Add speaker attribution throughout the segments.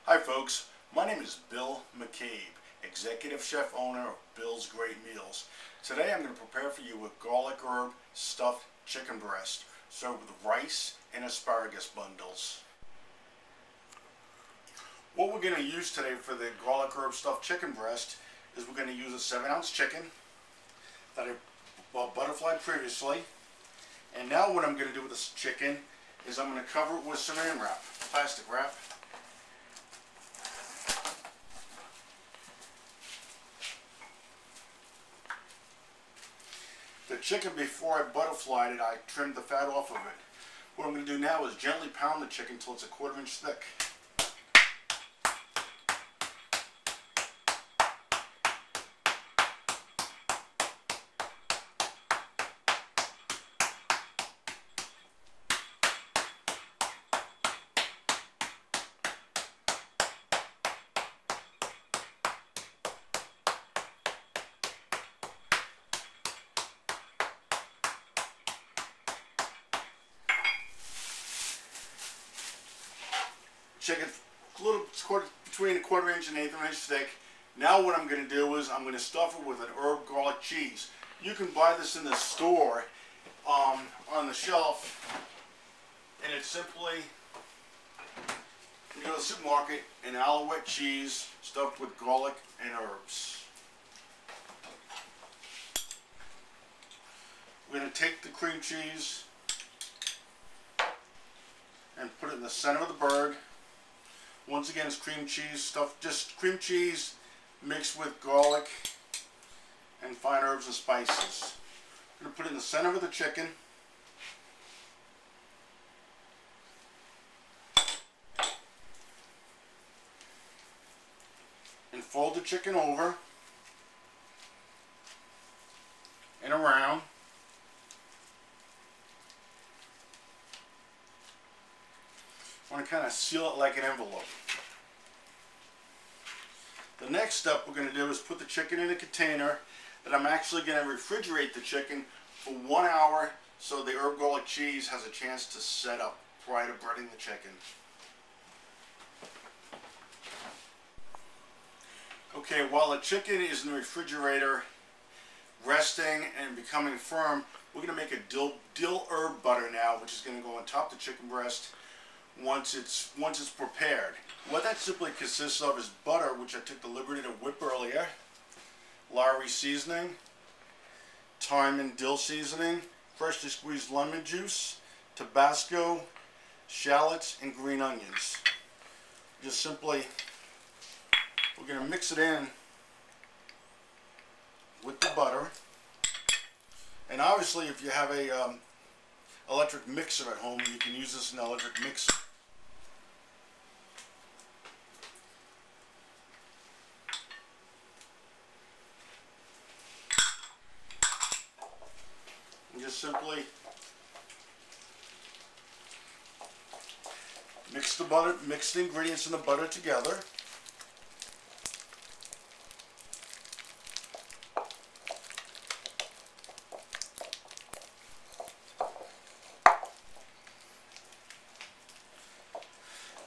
Speaker 1: Hi folks, my name is Bill McCabe, Executive Chef Owner of Bill's Great Meals. Today I'm going to prepare for you a garlic herb stuffed chicken breast served with rice and asparagus bundles. What we're going to use today for the garlic herb stuffed chicken breast is we're going to use a 7-ounce chicken that I butterflied previously. And now what I'm going to do with this chicken is I'm going to cover it with saran wrap, plastic wrap. The chicken, before I butterflied it, I trimmed the fat off of it. What I'm going to do now is gently pound the chicken until it's a 1/4 inch thick. Chicken between a 1/4 inch and 1/8 inch thick. Now what I'm going to do is I'm going to stuff it with an herb garlic cheese. You can buy this in the store on the shelf, and it's simply, you go to the supermarket, an Alouette cheese stuffed with garlic and herbs. We're going to take the cream cheese and put it in the center of the bird. Once again, it's cream cheese stuffed, just cream cheese mixed with garlic and fine herbs and spices. I'm going to put it in the center of the chicken. And fold the chicken over and around. I want to kind of seal it like an envelope. The next step we're going to do is put the chicken in a container that I'm actually going to refrigerate the chicken for 1 hour so the herb garlic cheese has a chance to set up prior to breading the chicken. Okay, while the chicken is in the refrigerator resting and becoming firm, we're going to make a dill herb butter now, which is going to go on top of the chicken breast once it's prepared. What that simply consists of is butter, which I took the liberty to whip earlier, Lowry seasoning, thyme and dill seasoning, freshly squeezed lemon juice, Tabasco, shallots, and green onions. Just simply, we're going to mix it in with the butter. And obviously, if you have a electric mixer at home, you can use this in an electric mixer. And just simply mix the ingredients in the butter together.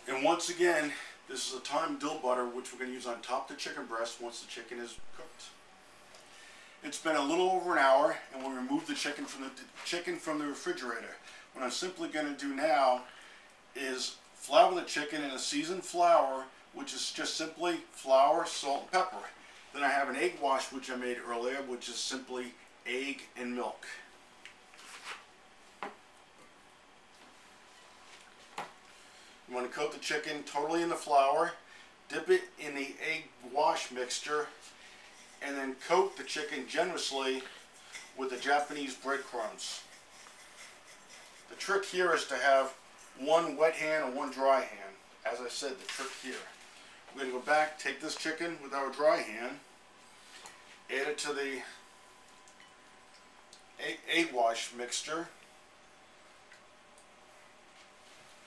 Speaker 1: And once again, this is a thyme dill butter which we're going to use on top of the chicken breast once the chicken is cooked. It's been a little over an hour, and we'll remove the chicken from the refrigerator. What I'm simply going to do now is flour the chicken in a seasoned flour, which is just simply flour, salt, and pepper. Then I have an egg wash which I made earlier, which is simply egg and milk. I'm going to coat the chicken totally in the flour, dip it in the egg wash mixture, and then coat the chicken generously with the Japanese breadcrumbs. The trick here is to have one wet hand and one dry hand. As I said, the trick here. We're going to go back, take this chicken with our dry hand, add it to the egg wash mixture,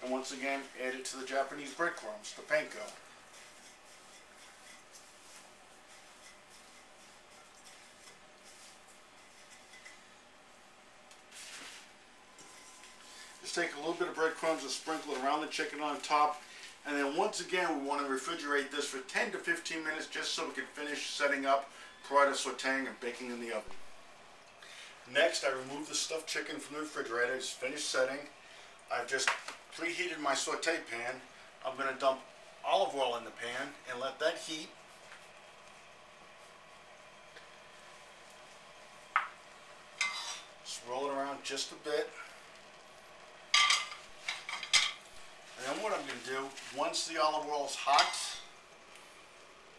Speaker 1: and once again add it to the Japanese breadcrumbs, the panko. Just take a little bit of breadcrumbs and sprinkle it around the chicken on top, And then once again, we want to refrigerate this for 10 to 15 minutes just so we can finish setting up prior to sauteing and baking in the oven. Next, I remove the stuffed chicken from the refrigerator. It's finished setting. I've just preheated my saute pan. I'm going to dump olive oil in the pan and let that heat. Just roll it around just a bit. And then what I'm going to do, once the olive oil is hot,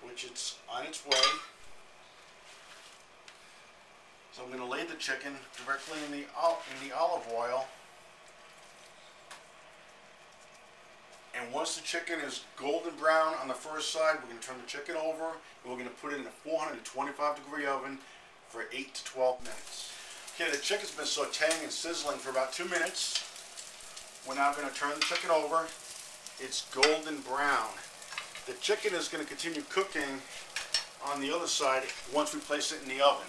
Speaker 1: which it's on its way, so I'm going to lay the chicken directly in the olive oil. And once the chicken is golden brown on the first side, we're going to turn the chicken over and we're going to put it in a 425-degree oven for 8 to 12 minutes. Okay, the chicken's been sauteing and sizzling for about 2 minutes. We're now going to turn the chicken over. It's golden brown. The chicken is going to continue cooking on the other side once we place it in the oven.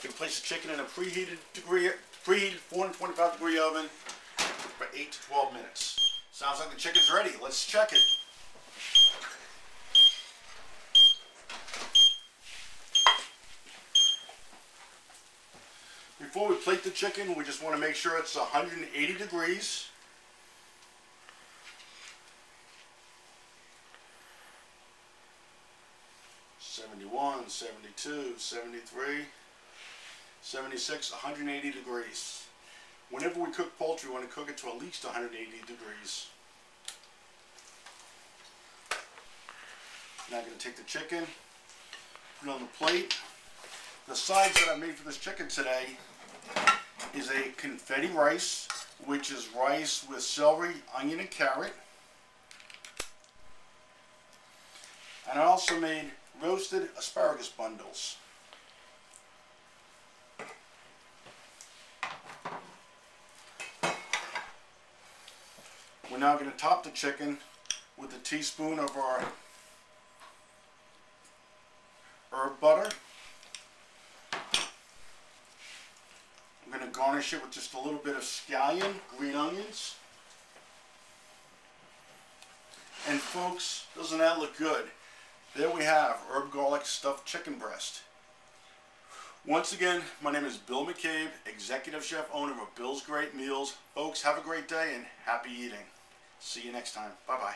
Speaker 1: You can place the chicken in a preheated 425-degree oven for 8 to 12 minutes. Sounds like the chicken's ready. Let's check it. Before we plate the chicken, we just want to make sure it's 180 degrees. '71, '72, '73, '76, 180 degrees. Whenever we cook poultry, we want to cook it to at least 180 degrees. Now I'm going to take the chicken, put it on the plate. The sides that I made for this chicken today is a confetti rice, which is rice with celery, onion, and carrot. And I also made roasted asparagus bundles. We're now going to top the chicken with a teaspoon of our herb butter. I'm going to garnish it with just a little bit of scallion, green onions. And folks, doesn't that look good? There we have herb garlic stuffed chicken breast. Once again, my name is Bill McCabe, Executive Chef, owner of Bill's Great Meals. Folks, have a great day and happy eating. See you next time. Bye-bye.